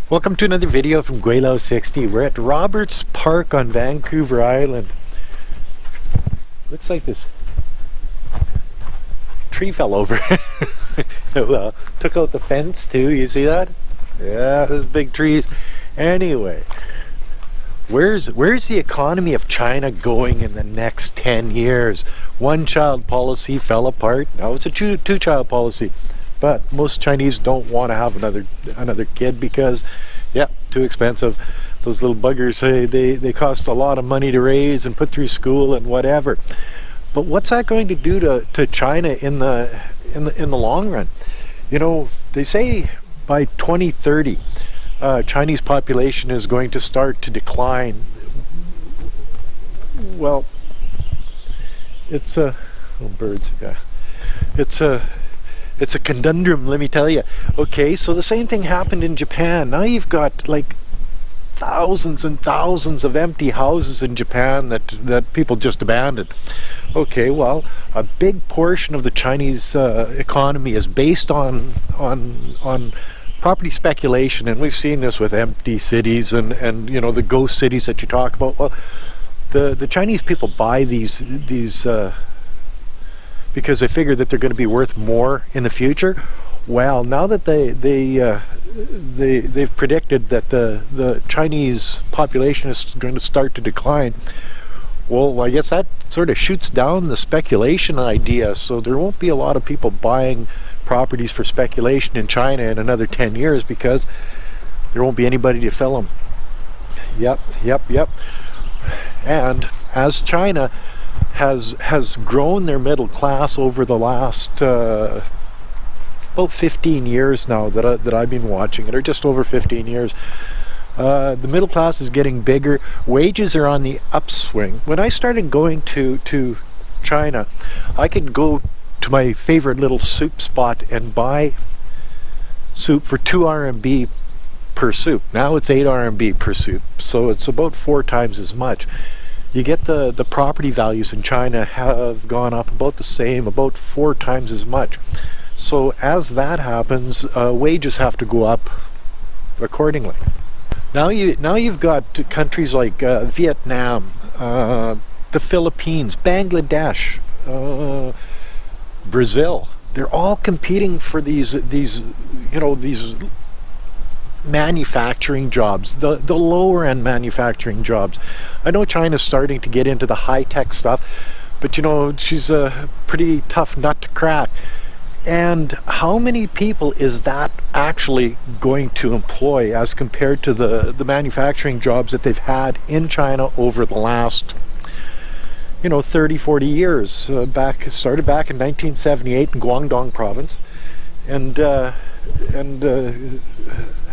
Welcome to another video from Gweilo 60. We're at Roberts Park on Vancouver Island. Looks like this tree fell over. Well, took out the fence too, you see that? Yeah, those big trees. Anyway, where's the economy of China going in the next 10 years? One-child policy fell apart. Now it's a two-child policy. But most Chinese don't want to have another kid because, yeah, too expensive. Those little buggers say they cost a lot of money to raise and put through school and whatever. But what's that going to do to China in the long run? You know, they say by 2030, Chinese population is going to start to decline. Well, it's a birds. Yeah, it's a conundrum, let me tell you. Okay, so the same thing happened in Japan. Now you've got like thousands and thousands of empty houses in Japan that people just abandoned. Okay, well, a big portion of the Chinese economy is based on property speculation, and we've seen this with empty cities and you know, the ghost cities that you talk about. Well, the Chinese people buy these because they figure that they're going to be worth more in the future. Well, now that they've predicted that the Chinese population is going to start to decline, well, I guess that sort of shoots down the speculation idea. So there won't be a lot of people buying properties for speculation in China in another 10 years because there won't be anybody to fill them. Yep. And as China has grown their middle class over the last about 15 years now that I've been watching it, or just over 15 years. The middle class is getting bigger. Wages are on the upswing. When I started going to China, I could go to my favorite little soup spot and buy soup for 2 RMB per soup. Now it's 8 RMB per soup, so it's about 4 times as much. You get the property values in China have gone up about the same, about 4 times as much. So as that happens, wages have to go up accordingly. Now you've got countries like Vietnam, the Philippines, Bangladesh, Brazil. They're all competing for these manufacturing jobs, the lower end manufacturing jobs. I know China's starting to get into the high-tech stuff, but you know, she's a pretty tough nut to crack. And how many people is that actually going to employ as compared to the manufacturing jobs that they've had in China over the last 30-40 years? Started back in 1978 in Guangdong province, and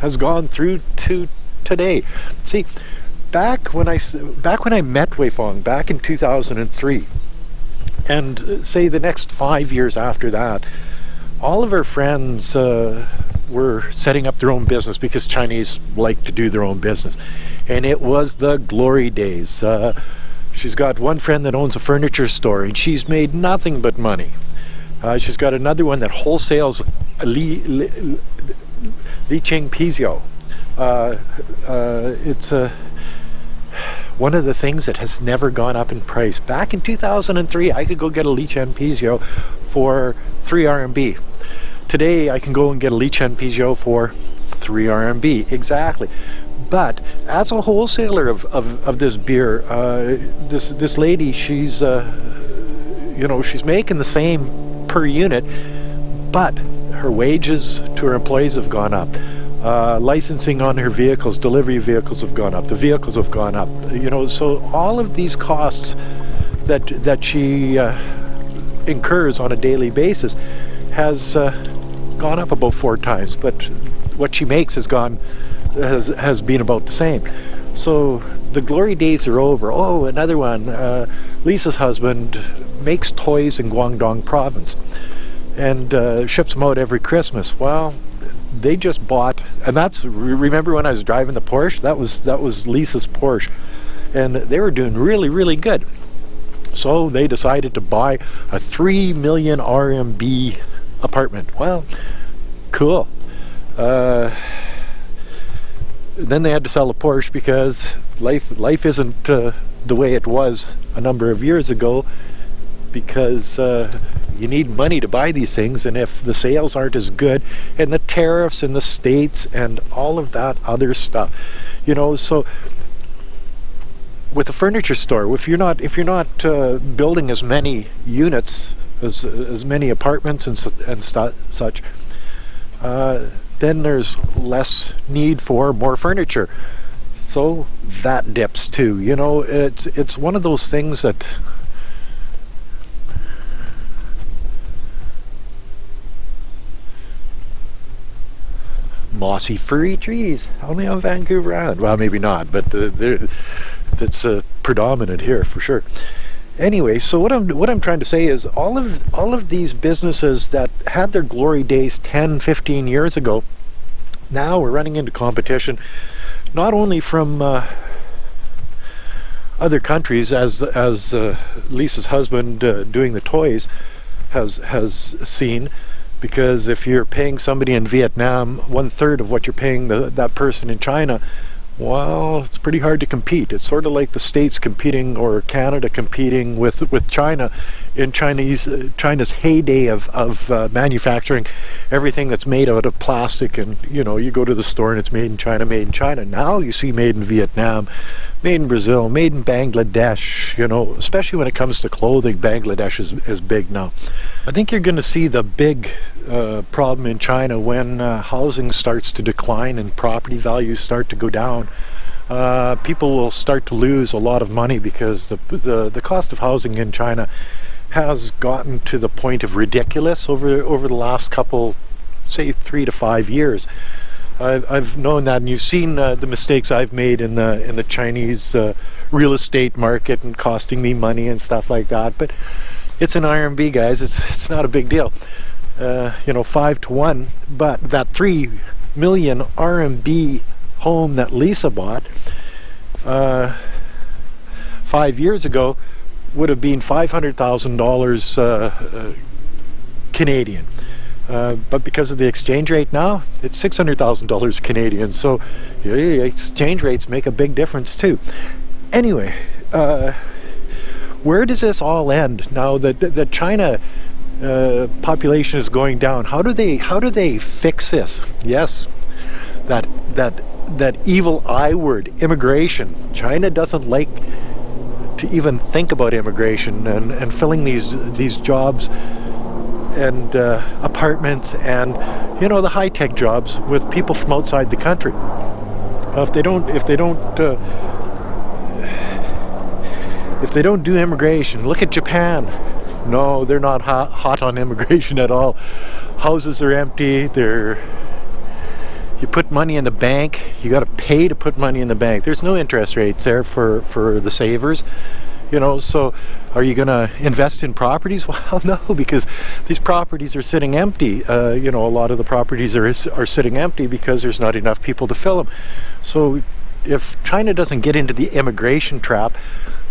has gone through to today. See, back when I met Weifang back in 2003, and say the next 5 years after that, all of our friends were setting up their own business because Chinese like to do their own business, and it was the glory days. She's got one friend that owns a furniture store, and she's made nothing but money. She's got another one that wholesales Licheng Pizio. It's one of the things that has never gone up in price. Back in 2003, I could go get a Licheng Pizio for 3 RMB. Today, I can go and get a Licheng Pizio for 3 RMB, exactly. But as a wholesaler of this beer, this lady, she's she's making the same per unit, but her wages to her employees have gone up. Licensing on her vehicles, delivery vehicles have gone up. The vehicles have gone up. So all of these costs that she incurs on a daily basis has gone up about 4 times. But what she makes has been about the same. So the glory days are over. Oh, another one. Lisa's husband makes toys in Guangdong province and ships them out every Christmas. Well, they just bought, and remember when I was driving the Porsche? That was Lisa's Porsche, and they were doing really, really good. So they decided to buy a 3 million RMB apartment. Well, cool. then they had to sell a Porsche because life isn't the way it was a number of years ago, because you need money to buy these things, and if the sales aren't as good, and the tariffs in the States and all of that other stuff, so with a furniture store, if you're not building as many units, as many apartments and such, then there's less need for more furniture, so that dips too. It's one of those things that mossy furry trees only on Vancouver Island. Well, maybe not, but that's predominant here for sure. Anyway, so what I'm trying to say is all of these businesses that had their glory days 10-15 years ago, now we're running into competition, not only from other countries, as Lisa's husband doing the toys has seen, because if you're paying somebody in Vietnam 1/3 of what you're paying that person in China, well, it's pretty hard to compete. It's sort of like the States competing, or Canada competing with China in China's heyday of manufacturing everything that's made out of plastic, and you go to the store and it's made in China, made in China. Now you see made in Vietnam, made in Brazil, made in Bangladesh, especially when it comes to clothing. Bangladesh is big now. I think you're going to see the big problem in China when housing starts to decline and property values start to go down. People will start to lose a lot of money because the cost of housing in China has gotten to the point of ridiculous over the last couple, say 3 to 5 years. I've known that, and you've seen the mistakes I've made in the Chinese real estate market, and costing me money and stuff like that. But it's an RMB, guys. It's not a big deal. 5 to 1. But that 3 million RMB home that Lisa bought 5 years ago would have been $500,000 Canadian. But because of the exchange rate now, it's $600,000 Canadian. So exchange rates make a big difference too. Anyway, where does this all end now that the China population is going down? How do they fix this? Yes, that evil I word, immigration. China doesn't like to even think about immigration and filling these jobs and apartments and the high-tech jobs with people from outside the country. If they don't do immigration, look at Japan. No, they're not hot on immigration at all. Houses are empty. You put money in the bank, you got to pay to put money in the bank. There's no interest rates there for the savers. So are you going to invest in properties? Well, no, because these properties are sitting empty. A lot of the properties are sitting empty because there's not enough people to fill them. So if China doesn't get into the immigration trap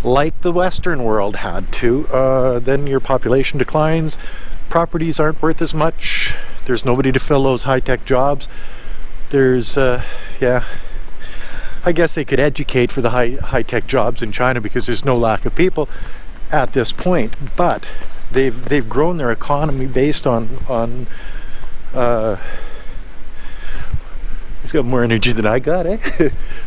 like the Western world had to, then your population declines, properties aren't worth as much, there's nobody to fill those high-tech jobs. There's, I guess they could educate for the high-tech jobs in China because there's no lack of people at this point. But they've grown their economy based on he's got more energy than I got, eh?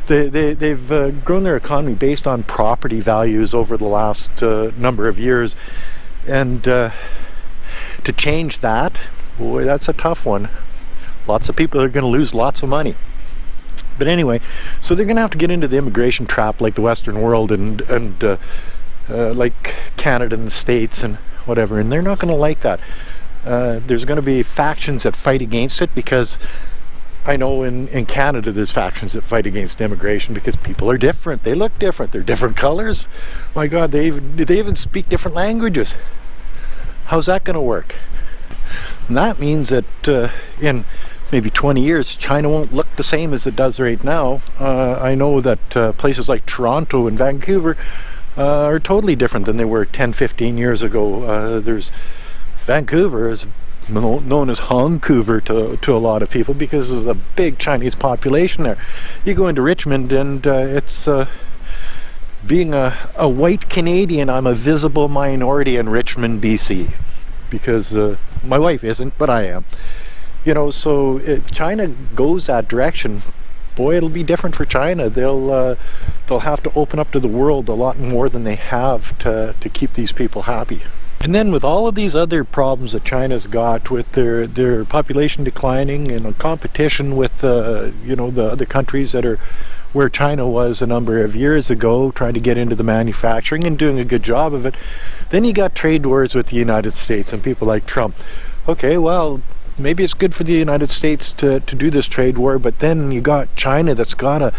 They've grown their economy based on property values over the last number of years, and to change that, boy, that's a tough one. Lots of people are going to lose lots of money. But anyway, so they're going to have to get into the immigration trap like the Western world and like Canada and the States and whatever, and they're not going to like that. There's going to be factions that fight against it, because I know in Canada there's factions that fight against immigration because people are different. They look different. They're different colors. My God, they even speak different languages. How's that going to work? And that means that in maybe 20 years, China won't look the same as it does right now. I know that places like Toronto and Vancouver are totally different than they were 10, 15 years ago. Vancouver is known as Vancouver to a lot of people, because there's a big Chinese population there. You go into Richmond and it's being a white Canadian, I'm a visible minority in Richmond, BC, because my wife isn't, but I am. You know, so if China goes that direction, boy, it'll be different for China. They'll have to open up to the world a lot more than they have to keep these people happy. And then with all of these other problems that China's got, with their population declining and a competition with you know, the other countries that are where China was a number of years ago, trying to get into the manufacturing and doing a good job of it, then you got trade wars with the United States and people like Trump. Okay, well, maybe it's good for the United States to do this trade war, but then you got China that's got to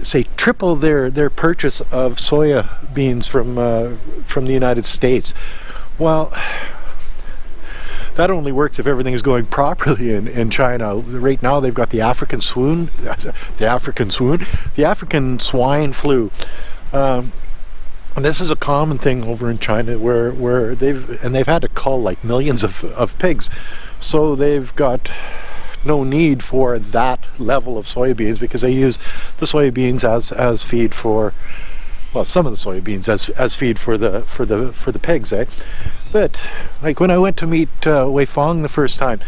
say triple their purchase of soya beans from the United States. Well, that only works if everything is going properly in China. Right now they've got the African swine flu. And this is a common thing over in China, where they've had to cull like millions of pigs, so they've got no need for that level of soybeans, because they use the soybeans as feed for, well, some of the soybeans as feed for the pigs, eh? But like when I went to meet Weifang the first time,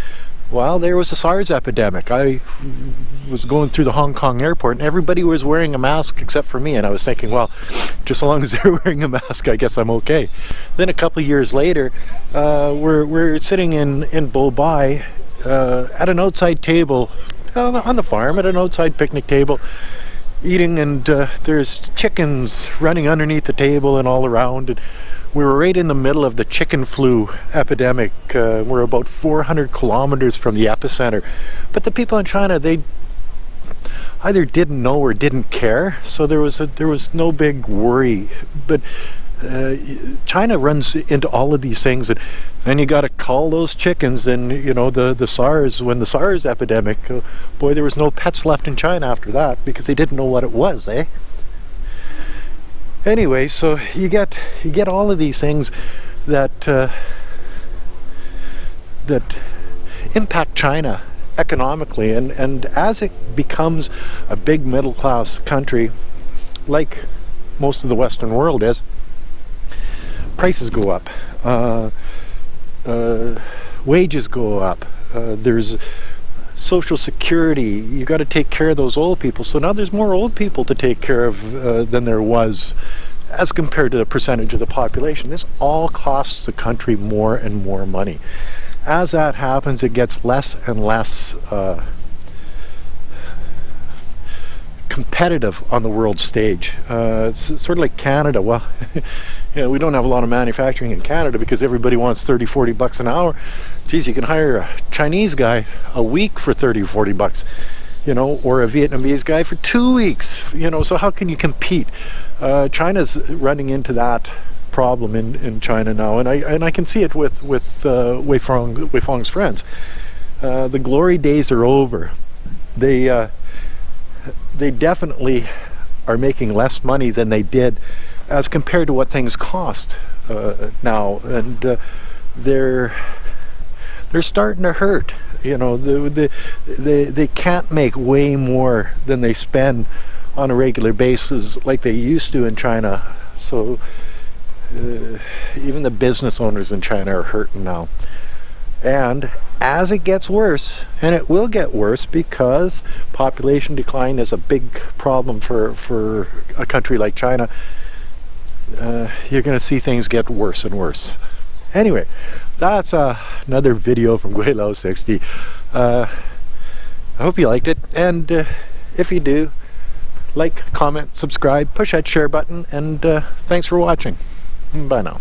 well, there was a SARS epidemic. I was going through the Hong Kong airport and everybody was wearing a mask except for me, and I was thinking, well, just as long as they're wearing a mask, I guess I'm okay. Then a couple of years later, we're sitting in Bobai at an outside table on the farm, at an outside picnic table, eating, and there's chickens running underneath the table and all around, and we were right in the middle of the chicken flu epidemic. We're about 400 kilometers from the epicenter, but the people in China, they either didn't know or didn't care, so there was no big worry. But China runs into all of these things, and then you got to cull those chickens. And you know, the SARS, when the SARS epidemic, boy, there was no pets left in China after that, because they didn't know what it was, eh? Anyway, so you get all of these things that that impact China economically, and as it becomes a big middle class country, like most of the Western world is, prices go up, wages go up, there's Social Security, you got to take care of those old people. So now there's more old people to take care of than there was, as compared to the percentage of the population. This all costs the country more and more money. As that happens, it gets less and less competitive on the world stage. It's sort of like Canada. Well, you know, we don't have a lot of manufacturing in Canada because everybody wants 30-40 bucks an hour. Geez, you can hire a Chinese guy a week for 30-40 bucks, you know, or a Vietnamese guy for 2 weeks, you know. So how can you compete? China's running into that problem in China now, and I can see it with Weifang's friends. The glory days are over. They definitely are making less money than they did as compared to what things cost now, and they're starting to hurt. You know, they can't make way more than they spend on a regular basis like they used to in China. So even the business owners in China are hurting now. And as it gets worse, and it will get worse, because population decline is a big problem for a country like China, you're going to see things get worse and worse. Anyway, that's another video from Guilao60. I hope you liked it, and if you do, like, comment, subscribe, push that share button, and thanks for watching. Bye now.